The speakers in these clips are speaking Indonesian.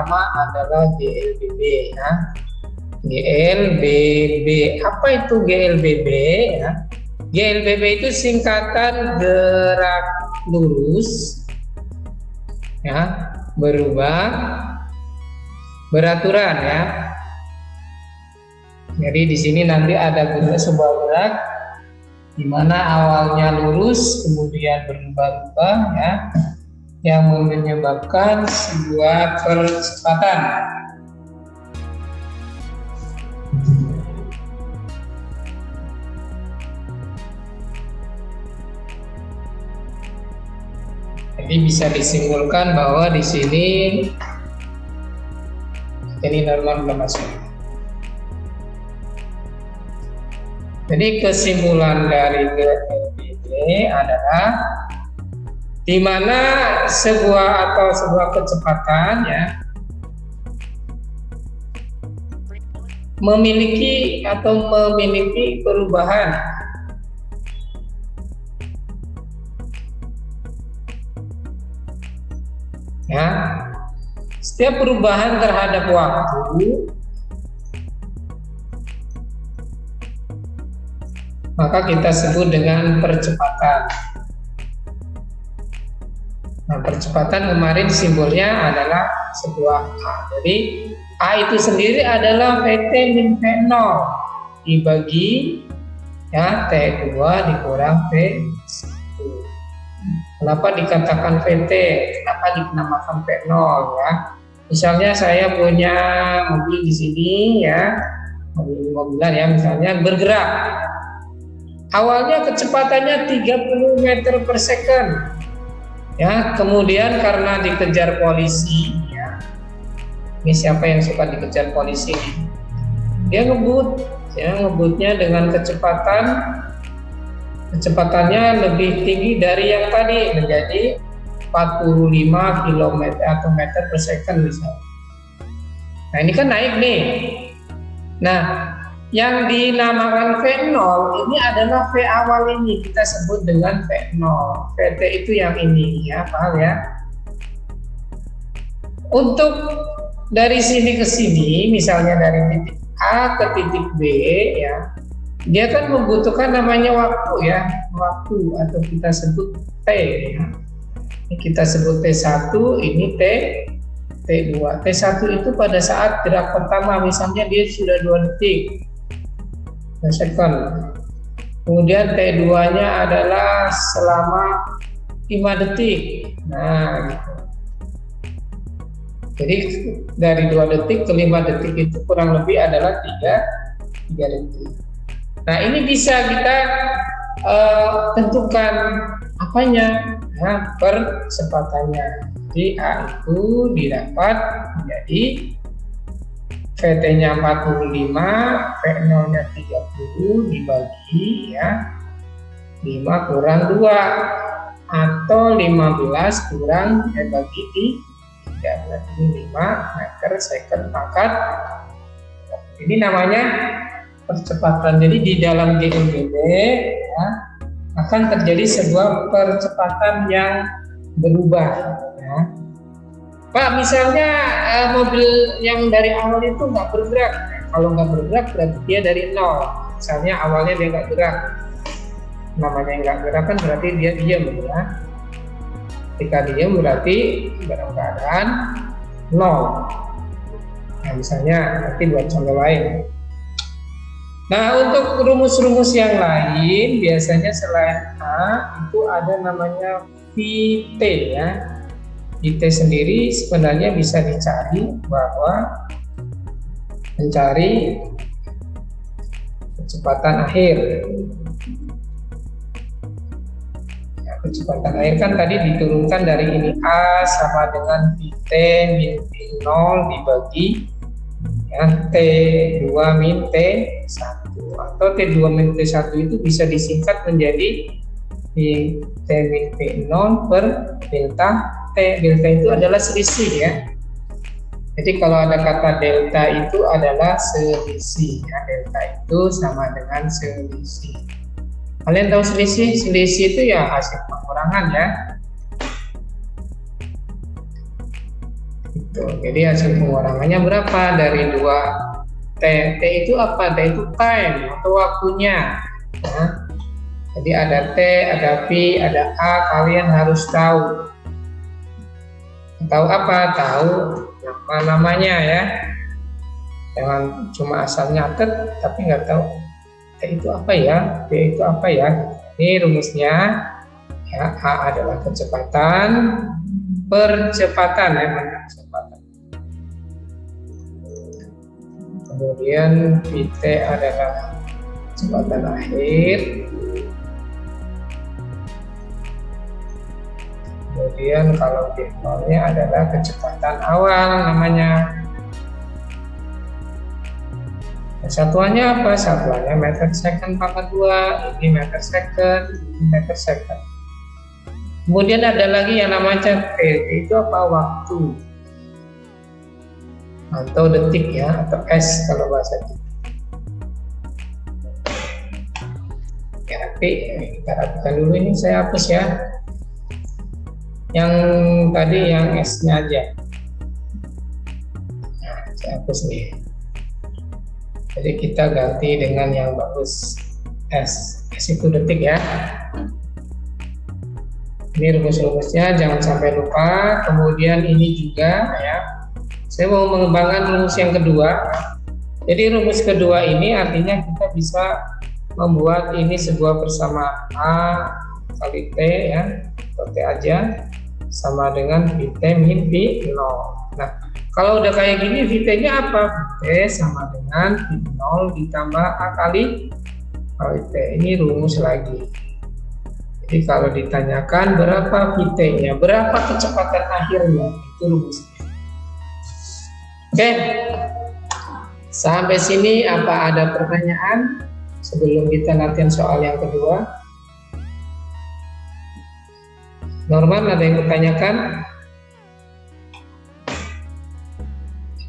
pertama adalah GLBB ya. GLBB. Apa itu GLBB ya? GLBB itu singkatan gerak lurus ya, berubah beraturan ya. Jadi di sini nanti ada sebuah gerak di mana awalnya lurus kemudian berubah-ubah ya, yang menyebabkan sebuah percepatan. Jadi bisa disimpulkan bahwa di sini ini normal belum masuk. Jadi kesimpulan dari GLBB adalah di mana sebuah kecepatan ya memiliki perubahan ya. Setiap perubahan terhadap waktu maka kita sebut dengan percepatan. Nah, percepatan kemarin simbolnya adalah sebuah A. Jadi A itu sendiri adalah VT min V0 dibagi ya T2 dikurang V1. Kenapa dikatakan VT? Kenapa dinamakan V0 ya? Misalnya saya punya mobil di sini ya, mobilan ya, misalnya bergerak. Awalnya kecepatannya 30 meter per second ya, kemudian karena dikejar polisi ya, ini siapa yang suka dikejar polisi, dia ngebut ya, ngebutnya dengan kecepatannya lebih tinggi dari yang tadi, menjadi 45 km atau meter per second misalnya. Nah ini kan naik nih. Nah yang dinamakan V0 ini adalah V awal ini kita sebut dengan V0. VT itu yang ini ya, paham ya? Untuk dari sini ke sini, misalnya dari titik A ke titik B ya, dia kan membutuhkan namanya waktu ya, waktu atau kita sebut T ya. Ini kita sebut T1, ini T2. T1 itu pada saat gerak pertama, misalnya dia sudah 2 detik per second. Kemudian T2-nya adalah selama 5 detik. Nah, gitu. Jadi dari 2 detik ke 5 detik itu kurang lebih adalah 3 detik. Nah, ini bisa kita tentukan apanya? Nah, percepatannya. Jadi A itu didapat menjadi VT-nya 45, V0-nya 30 dibagi ya 5 kurang 2 atau 15 kurang bagi 3, berarti 5 meter second pangkat. Ini namanya percepatan. Jadi di dalam GLBB ya, akan terjadi sebuah percepatan yang berubah ya. Pak, misalnya mobil yang dari awal itu nggak bergerak. Kalau nggak bergerak berarti dia dari nol. Misalnya awalnya dia nggak gerak. Namanya nggak gerak kan berarti dia diam ya. Ketika diam berarti dalam keadaan nol. Nah, misalnya nanti buat contoh lain. Nah, untuk rumus-rumus yang lain biasanya selain A itu ada namanya VT ya. VT sendiri sebenarnya bisa dicari bahwa mencari kecepatan akhir. Ya, kecepatan akhir kan tadi diturunkan dari ini A sama dengan VT min T0 dibagi ya, T2 min T1 atau T2 min T1 itu bisa disingkat menjadi T min T0 per delta T. Delta itu adalah selisih ya. Jadi kalau ada kata delta itu adalah selisih ya. Delta itu sama dengan selisih. Kalian tahu selisih? Selisih itu ya hasil pengurangan ya. T Tuh, jadi hasil pengurangannya berapa dari 2T? T itu apa? T itu time atau waktunya. Nah, jadi ada T, ada V, ada A, kalian harus tahu. Tahu apa? Tahu nama-namanya ya. Jangan cuma asal nyatet tapi nggak tahu T itu apa ya, B itu apa ya. Ini rumusnya ya, A adalah kecepatan, percepatan ya, percepatan. Kemudian VT adalah kecepatan akhir. Kemudian kalau V0-nya adalah kecepatan awal namanya. Satuannya apa? Satuannya meter second pangkat 2, ini meter second, ini meter second. Kemudian ada lagi yang namanya T, itu apa? Waktu atau detik ya, atau S kalau bahasa kita. Ya, tapi kita rapikan dulu ini, saya hapus ya. Yang tadi yang S-nya aja. Nah, saya hapus nih. Jadi kita ganti dengan yang bagus S. S itu detik ya. Ini rumus-rumusnya jangan sampai lupa. Kemudian ini juga ya. Saya mau mengembangkan rumus yang kedua. Jadi rumus kedua ini artinya kita bisa membuat ini sebuah persamaan A kali T ya. Atau T aja sama dengan VT min V0. Nah, kalau udah kayak gini, VT-nya apa? VT sama dengan V0 ditambah A kali T. Ini rumus lagi. Jadi kalau ditanyakan berapa VT-nya, berapa kecepatan akhirnya, itu rumusnya. Oke, sampai sini apa ada pertanyaan sebelum kita latihan soal yang kedua? Norman, ada yang bertanyakan?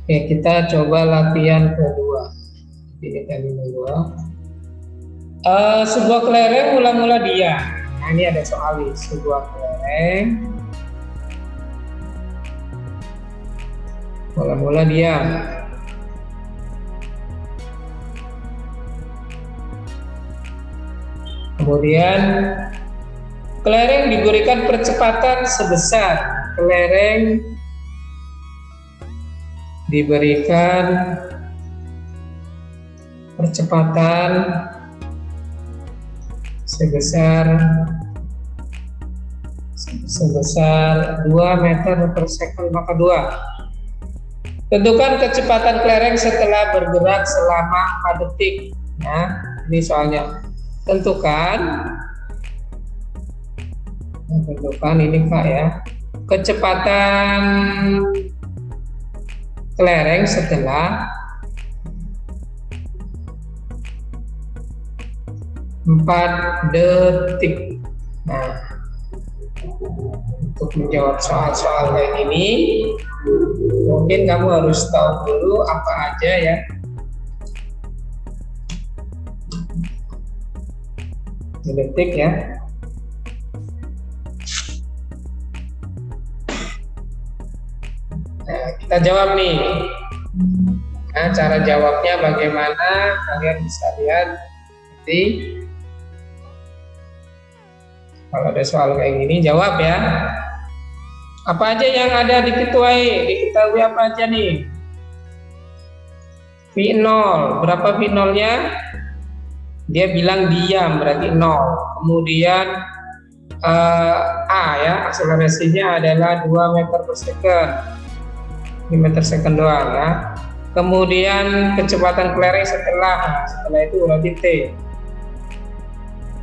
Oke, kita coba latihan kedua. Ini tadi kedua. Sebuah kelereng mula-mula diam. Nah, ini ada soal nih. Sebuah kelereng mula-mula diam. Kemudian kelereng diberikan percepatan sebesar. Kelereng diberikan percepatan sebesar 2 meter per second maka 2. Tentukan kecepatan kelereng setelah bergerak selama 4 detik. Ya, ini soalnya. Tentukan ini Kak ya. Kecepatan kelereng setelah 4 detik. Nah, untuk menjawab soal-soal kayak ini, mungkin kamu harus tahu dulu apa aja ya. Detik ya. Nah, kita jawab nih. Nah, cara jawabnya bagaimana? Kalian bisa lihat nanti. Kalau ada soal kayak gini, jawab ya. Apa aja yang ada diketahui? Diketahui apa aja nih? V0. Berapa V0-nya? Dia bilang diam, berarti 0. Kemudian A ya, akselerasinya adalah 2 meter per second. 2 meter second doang ya. Kemudian kecepatan kelereng setelah itu berarti T.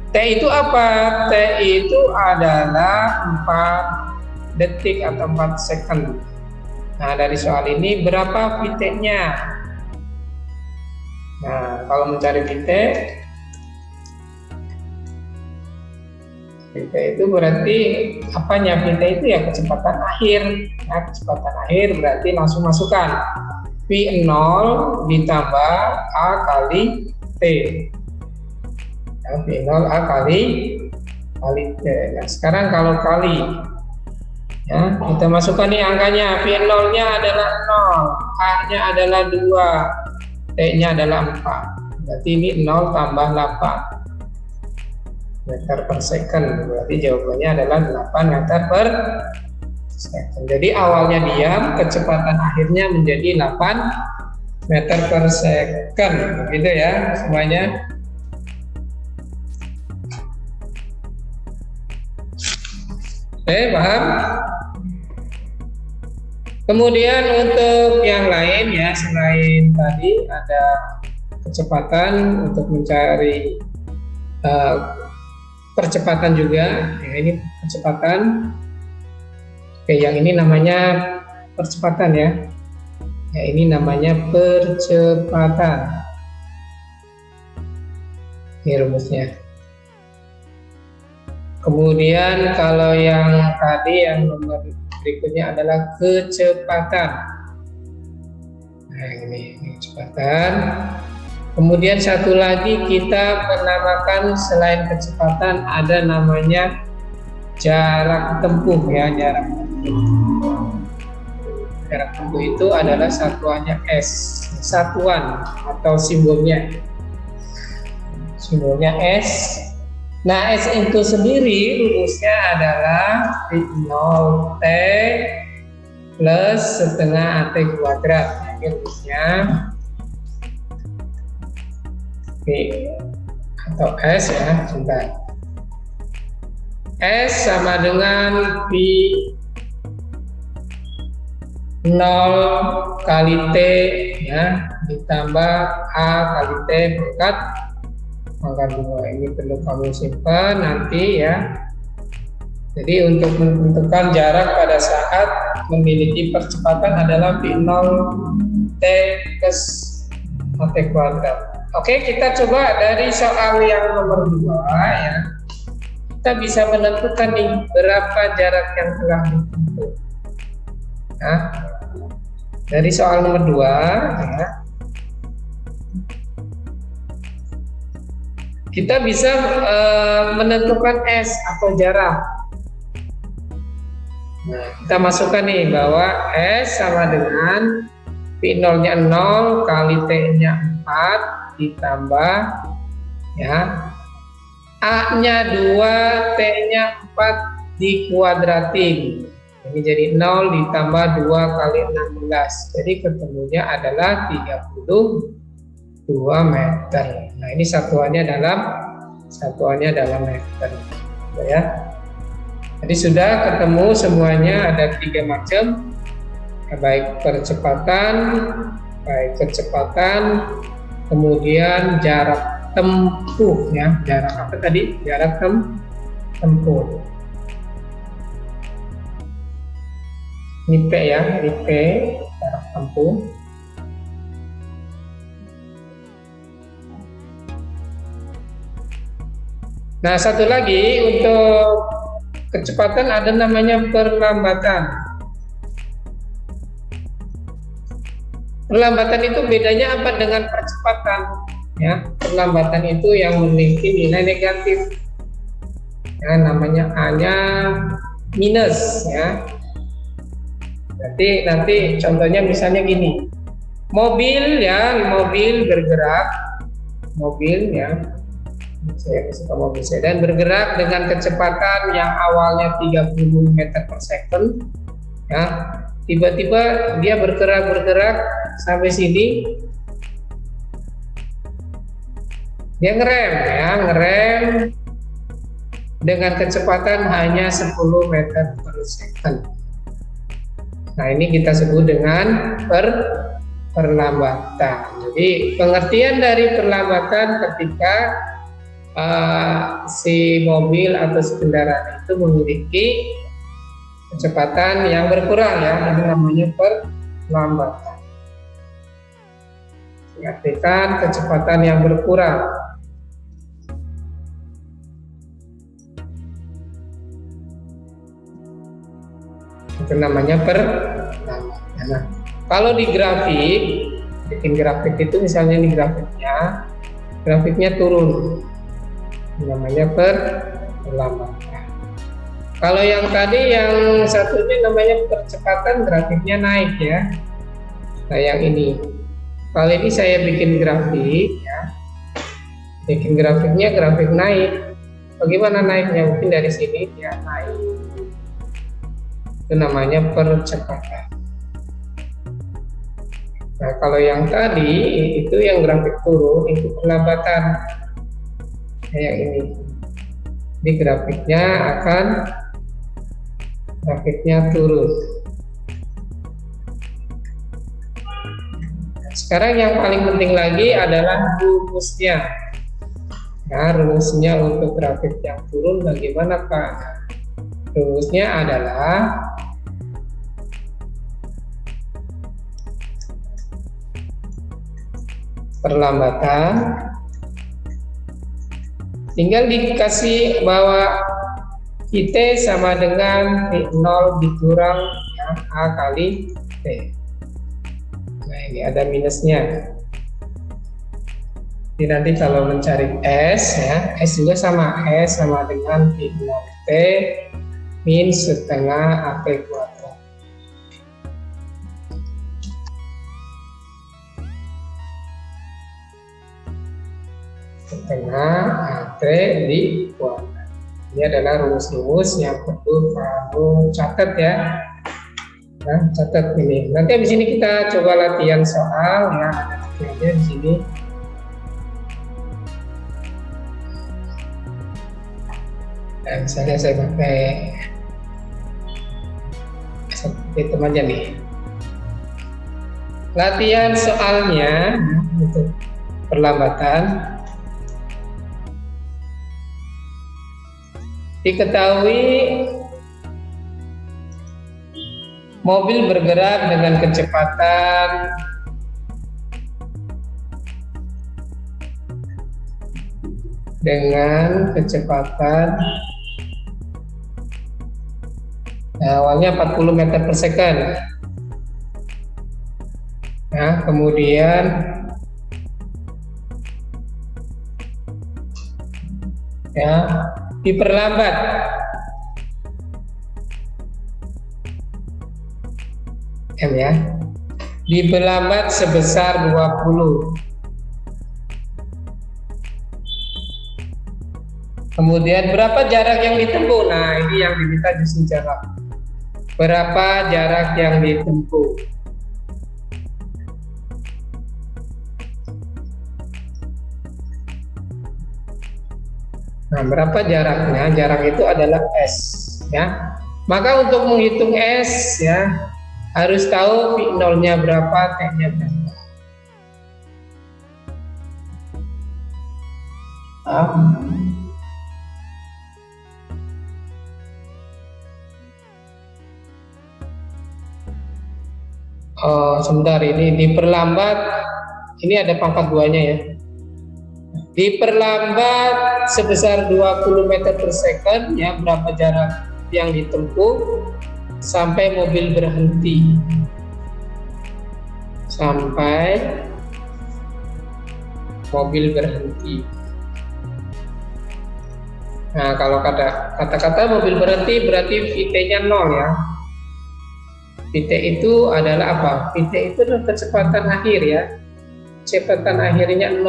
T itu apa? T itu adalah 4 detik atau 4 second. Nah, dari soal ini berapa VT-nya? Nah, kalau mencari VT itu berarti apanya? VT itu ya kecepatan akhir. Nah, kecepatan akhir berarti langsung masukkan V0 ditambah A kali T. Nah, V0 A kali T. Nah, sekarang kalau kali Ya, kita masukkan nih angkanya. V0-nya adalah 0, A-nya adalah 2, T-nya adalah 4. Berarti ini 0 tambah 8 meter per second. Berarti jawabannya adalah 8 meter per second. Jadi awalnya diam, kecepatan akhirnya menjadi 8 meter per second. Begitu ya semuanya. Oke, paham? Kemudian untuk yang lain ya, selain tadi ada kecepatan untuk mencari percepatan juga. Ya, ini kecepatan. Oke, yang ini namanya percepatan ya. Ya, ini namanya percepatan. Ini rumusnya. Kemudian kalau yang tadi yang nomor berikutnya adalah kecepatan. Nah, ini kecepatan. Kemudian satu lagi kita menamakan selain kecepatan ada namanya jarak tempuh ya, jarak tempuh. Jarak tempuh itu adalah satuannya S, satuan atau simbolnya. Simbolnya S. Nah, S itu sendiri rumusnya adalah V0T plus setengah AT kuadrat. Ini rumusnya V atau S ya, sebentar. S sama dengan V0 kali T ya, ditambah A kali T pangkat 2. Ini perlu kamu simpan nanti ya. Jadi untuk menentukan jarak pada saat memiliki percepatan adalah V0T plus AT kuadrat. Oke, kita coba dari soal yang nomor 2 ya. Kita bisa menentukan nih berapa jarak yang telah ditempuh. Nah, dari soal nomor 2 ya. Kita bisa menentukan S atau jarak. Nah, kita masukkan nih bahwa S sama dengan V0-nya 0 kali T-nya 4 ditambah ya A-nya 2, T-nya 4 dikuadratin. Ini jadi 0 ditambah 2 kali 16. Jadi ketemunya adalah 32 meter. Nah, ini satuannya dalam meter. Ya. Jadi sudah ketemu semuanya, ada 3 macam. Baik kecepatan, kemudian jarak tempuh ya. Jarak apa tadi? Jarak tempuh. Ini P ya, ini P, jarak tempuh. Nah, satu lagi untuk kecepatan ada namanya perlambatan. Perlambatan itu bedanya apa dengan percepatan? Ya, perlambatan itu yang memiliki nilai negatif. Ya, namanya A-nya minus ya. Nanti contohnya misalnya gini. Mobil bergerak. Mobil ya. Saya suka mobil sedan bergerak dengan kecepatan yang awalnya 30 meter per second ya, tiba-tiba dia bergerak sampai sini, dia ngerem dengan kecepatan hanya 10 meter per second. Nah, ini kita sebut dengan perlambatan. Jadi pengertian dari perlambatan ketika si mobil atau si kendaraan itu memiliki kecepatan yang berkurang ya, ini namanya perlambatan. Diartikan kecepatan yang berkurang. Itu namanya perlambatan. Nah, kalau di grafik, bikin grafik itu misalnya di grafiknya turun. Namanya perlambatan. Kalau yang tadi yang satunya namanya percepatan, grafiknya naik ya. Nah yang ini, kali ini saya bikin grafik ya, bikin grafiknya grafik naik. Bagaimana naiknya? Mungkin dari sini ya naik. Itu namanya percepatan. Nah kalau yang tadi itu yang grafik turun, itu perlambatan. Kayak ini. Jadi grafiknya turun. Sekarang yang paling penting lagi adalah rumusnya. Nah, rumusnya untuk grafik yang turun bagaimana Pak? Rumusnya adalah perlambatan, tinggal dikasih bahwa T sama dengan T0 dikurang ya, A kali T. Nah ini ada minusnya. Jadi nanti kalau mencari S ya, S juga sama, S sama dengan T0 T min setengah AP kuadrat. Setengah AP di kuadrat. Ini adalah rumus-rumus yang perlu kamu catat ya. Nah, catat ini. Nanti habis ini kita coba latihan soal ya, ada latihannya di sini. Dan misalnya saya pakai seperti itu aja nih. Latihan soalnya untuk perlambatan. Diketahui mobil bergerak dengan kecepatan awalnya 40 meter per second. Nah, kemudian ya diperlambat M ya, diperlambat sebesar 20. Kemudian berapa jarak yang ditempuh? Nah ini yang diminta justru jarak. Berapa jarak yang ditempuh? Nah, berapa jaraknya? Jarak itu adalah S ya. Maka untuk menghitung S ya harus tahu V0-nya berapa, T-nya berapa. Sebentar, ini diperlambat, ini ada pangkat 2-nya ya. Diperlambat sebesar 20 meter per second ya, berapa jarak yang ditempuh sampai mobil berhenti. Sampai mobil berhenti. Nah, kalau kata-kata mobil berhenti berarti VT-nya 0 ya. VT itu adalah apa? VT itu adalah kecepatan akhir ya. Kecepatan akhirnya 0.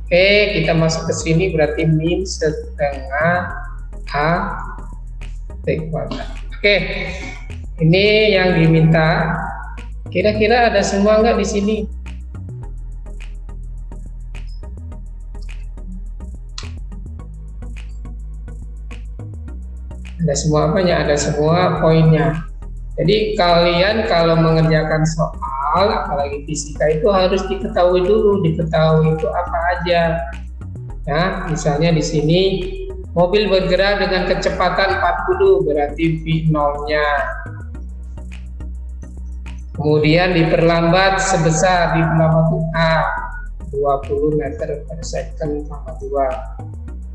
Oke, kita masuk ke sini berarti min setengah A T kuadrat. Oke, ini yang diminta. Kira-kira ada semua nggak di sini? Ada semua apanya? Ada semua poinnya. Jadi kalian kalau mengerjakan soal, apalagi fisika itu harus diketahui dulu, diketahui itu apa aja. Ya, misalnya di sini mobil bergerak dengan kecepatan 40, berarti V0-nya. Kemudian diperlambat sebesar A 20 meter per second tambah 2.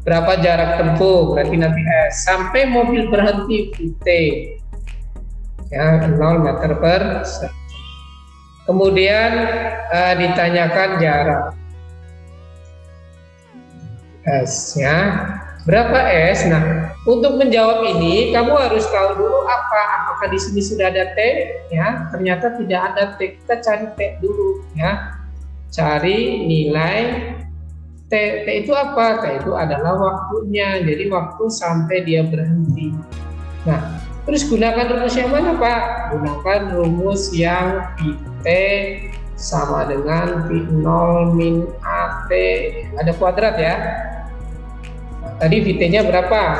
Berapa jarak tempuh? Berarti nanti S. Sampai mobil berhenti VT. Ya, 0 meter per second. Kemudian ditanyakan jarak S ya. Berapa S? Nah, untuk menjawab ini kamu harus tahu dulu apakah di sini sudah ada T, ya. Ternyata tidak ada T. Kita cari T dulu, ya. Cari nilai T. T itu apa? T itu adalah waktunya. Jadi waktu sampai dia berhenti. Nah, terus gunakan rumus yang mana, Pak? Gunakan rumus yang T sama dengan V0 min AT. Ada kuadrat ya. Tadi VT-nya berapa?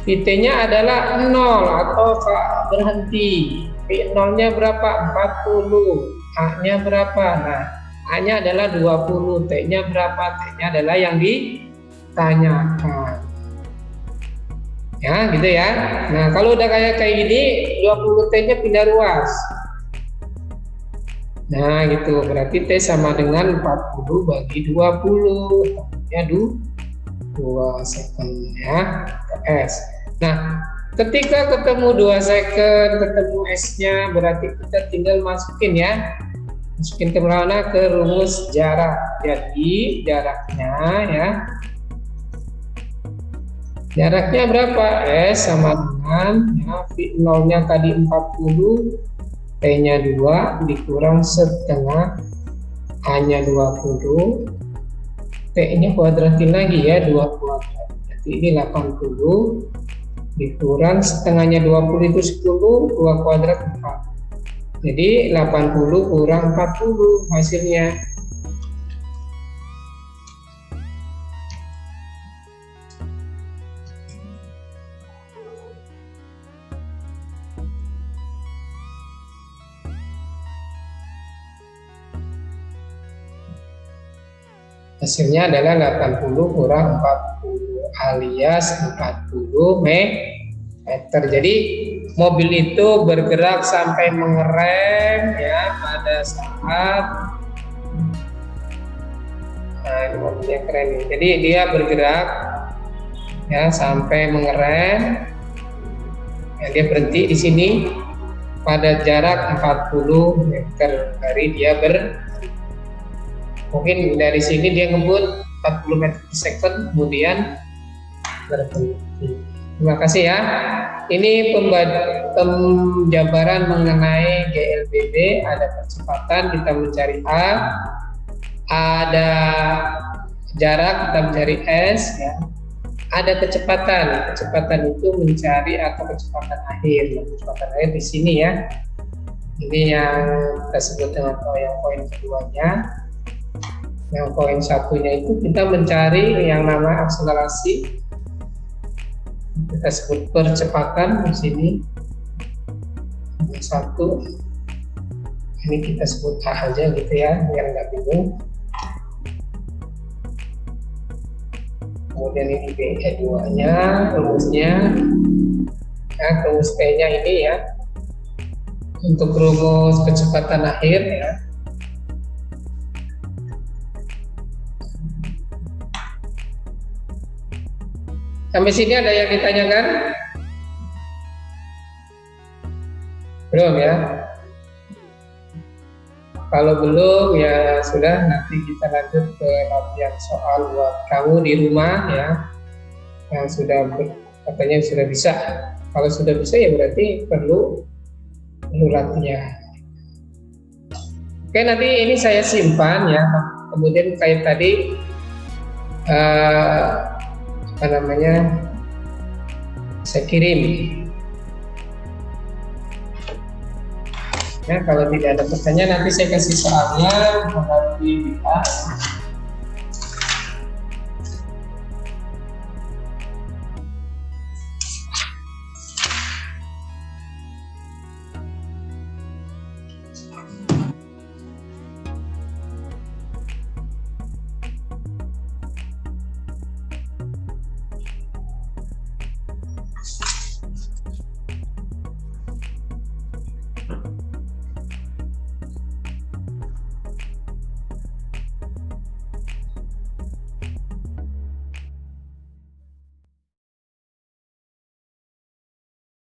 VT-nya adalah 0 atau berhenti. V0-nya berapa? 40. A-nya berapa? Nah, A-nya adalah 20. T-nya berapa? T-nya adalah yang ditanyakan. Ya, gitu ya. Nah, kalau udah kayak gini, 20 T-nya pindah ruas. Nah, gitu. Berarti T sama dengan 40 bagi 20. Ya, 2 second ya, S. Nah, ketika ketemu 2 second, ketemu S-nya, berarti kita tinggal masukin ya. Masukin ke mana? Ke rumus jarak. Jadi jaraknya ya. Jaraknya berapa? S sama dengan ya, V0-nya tadi 40, T-nya 2 dikurang setengah, A-nya 20. T-nya kuadratin lagi ya, 2 kuadrat. Jadi ini 80 dikurang setengahnya 20 itu 10, 2 kuadrat 4. Jadi 80 kurang 40 hasilnya. Hasilnya adalah 80 kurang 40 alias 40 meter. Jadi mobil itu bergerak sampai mengerem ya pada saat ini mobilnya keren nih. Jadi dia bergerak ya sampai mengerem. Ya, dia berhenti di sini pada jarak 40 meter dari dia mungkin dari sini dia ngebut 40 meter per second, kemudian berhenti. Terima kasih ya. Ini pemjabaran mengenai GLBB. Ada percepatan, kita mencari A. Ada jarak, kita mencari S. Ya. Ada kecepatan. Kecepatan itu mencari atau kecepatan akhir. Kecepatan akhir di sini ya. Ini yang kita sebut dengan yang poin keduanya. Yang poin satunya itu kita mencari yang namanya akselerasi, kita sebut percepatan di sini. Satu, ini kita sebut A aja gitu ya, biar nggak bingung. Kemudian ini B2-nya, rumusnya, nah, rumus T-nya ini ya, untuk rumus kecepatan akhir ya. Sampai sini ada yang ditanyakan? Belum ya? Kalau belum ya sudah, nanti kita lanjut ke latihan soal buat kamu di rumah ya, yang sudah katanya sudah bisa. Kalau sudah bisa ya berarti perlu latihan. Oke, nanti ini saya simpan ya, kemudian kayak tadi saya kirim ya. Kalau tidak ada pertanyaan nanti saya kasih soalnya melalui WA.